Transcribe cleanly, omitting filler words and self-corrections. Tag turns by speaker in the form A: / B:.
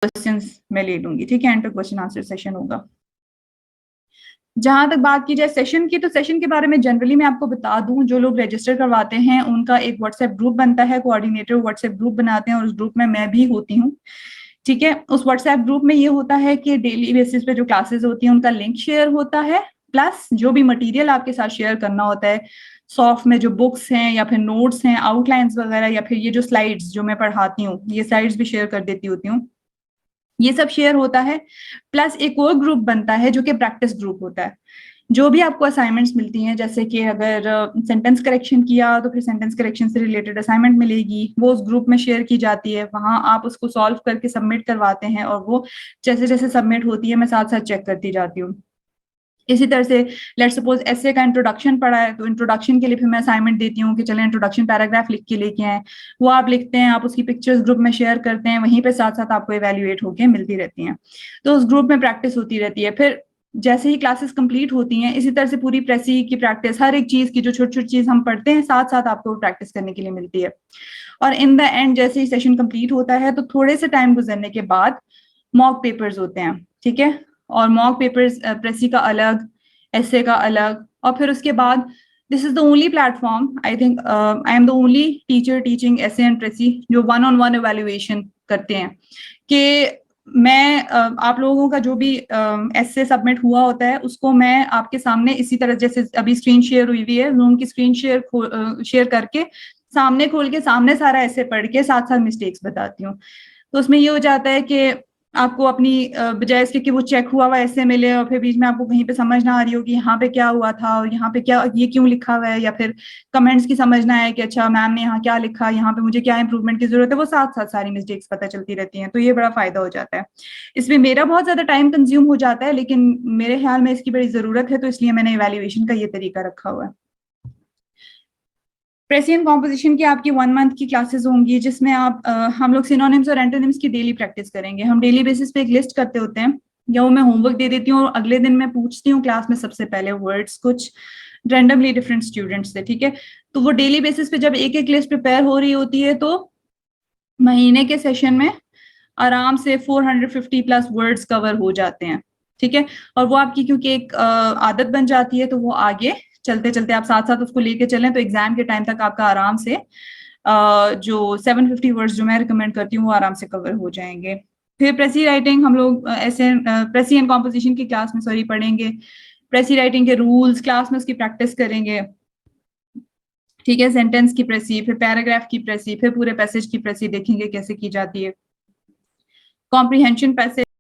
A: Questions मैं ले लूंगी, ठीक है, एंड पे क्वेश्चन आंसर सेशन होगा। जहां तक बात की जाए सेशन की, तो सेशन के बारे में जनरली मैं आपको बता दूं, जो लोग रजिस्टर करवाते हैं उनका एक व्हाट्सएप ग्रुप बनता है, कोऑर्डिनेटर व्हाट्सएप ग्रुप बनाते हैं और उस ग्रुप में मैं भी होती हूँ, ठीक है। उस व्हाट्सएप ग्रुप में ये होता है कि डेली बेसिस पे जो क्लासेस होती हैं उनका लिंक शेयर होता है, प्लस जो भी मटेरियल आपके साथ शेयर करना होता है, सॉफ्ट में जो बुक्स हैं या फिर नोट्स हैं, आउटलाइंस वगैरह, या फिर ये जो स्लाइड्स जो मैं पढ़ाती हूँ ये स्लाइड्स भी शेयर कर देती होती हूँ, ये सब शेयर होता है। प्लस एक और ग्रुप बनता है जो कि प्रैक्टिस ग्रुप होता है। जो भी आपको असाइनमेंट्स मिलती हैं, जैसे कि अगर सेंटेंस करेक्शन किया तो फिर सेंटेंस करेक्शन से रिलेटेड असाइनमेंट मिलेगी, वो उस ग्रुप में शेयर की जाती है, वहां आप उसको सॉल्व करके सबमिट करवाते हैं और वो जैसे जैसे सबमिट होती है मैं साथ साथ चेक करती जाती हूँ। इसी तरह से लेट सपोज ऐसे का इंट्रोडक्शन पढ़ा है तो इंट्रोडक्शन के लिए फिर मैं असाइनमेंट देती हूँ कि चलें इंट्रोडक्शन पैराग्राफ लिख के लेके आए, वो आप लिखते हैं, आप उसकी पिक्चर्स ग्रुप में शेयर करते हैं, वहीं पे साथ साथ आपको इवेल्युएट होके मिलती रहती हैं, तो उस ग्रुप में प्रैक्टिस होती रहती है। फिर जैसे ही क्लासेस कंप्लीट होती हैं इसी तरह से पूरी प्रेसी की प्रैक्टिस, हर एक चीज की जो छोटी छोटी चीज हम पढ़ते हैं साथ साथ आपको प्रैक्टिस करने के लिए मिलती है। और इन द एंड जैसे ही सेशन कंप्लीट होता है तो थोड़े से टाइम गुजरने के बाद मॉक पेपर्स होते हैं, ठीक है। और मॉक पेपर्स प्रेसी का अलग, एसे का अलग, और फिर उसके बाद this is the only platform, I think I am the only teacher teaching essay and precis जो वन ऑन वन इवेल्युएशन करते हैं, कि मैं आप लोगों का जो भी एसे सबमिट हुआ होता है उसको मैं आपके सामने इसी तरह जैसे अभी स्क्रीन शेयर हुई हुई है, जूम की स्क्रीन शेयर करके सामने खोल के सामने सारा ऐसे पढ़ के साथ साथ मिस्टेक्स बताती हूँ। तो उसमें ये हो जाता है कि आपको अपनी बजाय इसके कि वो चेक हुआ हुआ ऐसे मिले और फिर बीच में आपको कहीं पे समझ ना आ रही हो कि यहाँ पे क्या हुआ था और यहाँ पे क्या ये क्यों लिखा हुआ है, या फिर कमेंट्स की समझ ना आए कि अच्छा मैम ने यहाँ क्या लिखा, यहाँ पे मुझे क्या इंप्रूवमेंट की जरूरत है, वो साथ साथ सारी मिस्टेक्स पता चलती रहती हैं, तो ये बड़ा फायदा हो जाता है। इसमें मेरा बहुत ज्यादा टाइम कंज्यूम हो जाता है, लेकिन मेरे ख्याल में इसकी बड़ी जरूरत है, तो इसलिए मैंने इवेल्युएशन का ये तरीका रखा हुआ है। प्रेसियन कॉम्पोजिशन की आपकी 1 मंथ की क्लासेस होंगी जिसमें आप हम लोग सिनोनिम्स और एंटोनिम्स की डेली प्रैक्टिस करेंगे। हम डेली बेसिस पे एक लिस्ट करते होते हैं, या वो मैं होमवर्क दे देती हूँ और अगले दिन मैं पूछती हूँ क्लास में सबसे पहले वर्ड्स कुछ रैंडमली डिफरेंट स्टूडेंट्स से, ठीक है। तो वो डेली बेसिस पे जब एक एक लिस्ट प्रिपेयर हो रही होती है तो महीने के सेशन में आराम से 450 प्लस वर्ड्स कवर हो जाते हैं, ठीक है। और वो आपकी क्योंकि एक आदत बन जाती है तो वो आगे चलते चलते आप साथ साथ उसको लेके चलें तो एग्जाम के टाइम तक आपका आराम से जो 750 वर्ड्स जो मैं रिकमेंड करती हूँ वो आराम से कवर हो जाएंगे। फिर प्रेसी राइटिंग हम लोग ऐसे प्रेसी एंड कॉम्पोजिशन की क्लास में सॉरी पढ़ेंगे, प्रेसी राइटिंग के रूल्स क्लास में उसकी प्रैक्टिस करेंगे, ठीक है। सेंटेंस की प्रेसी, फिर पैराग्राफ की प्रेसी, फिर पूरे पैसेज की प्रेसी देखेंगे कैसे की जाती है। Comprehension passage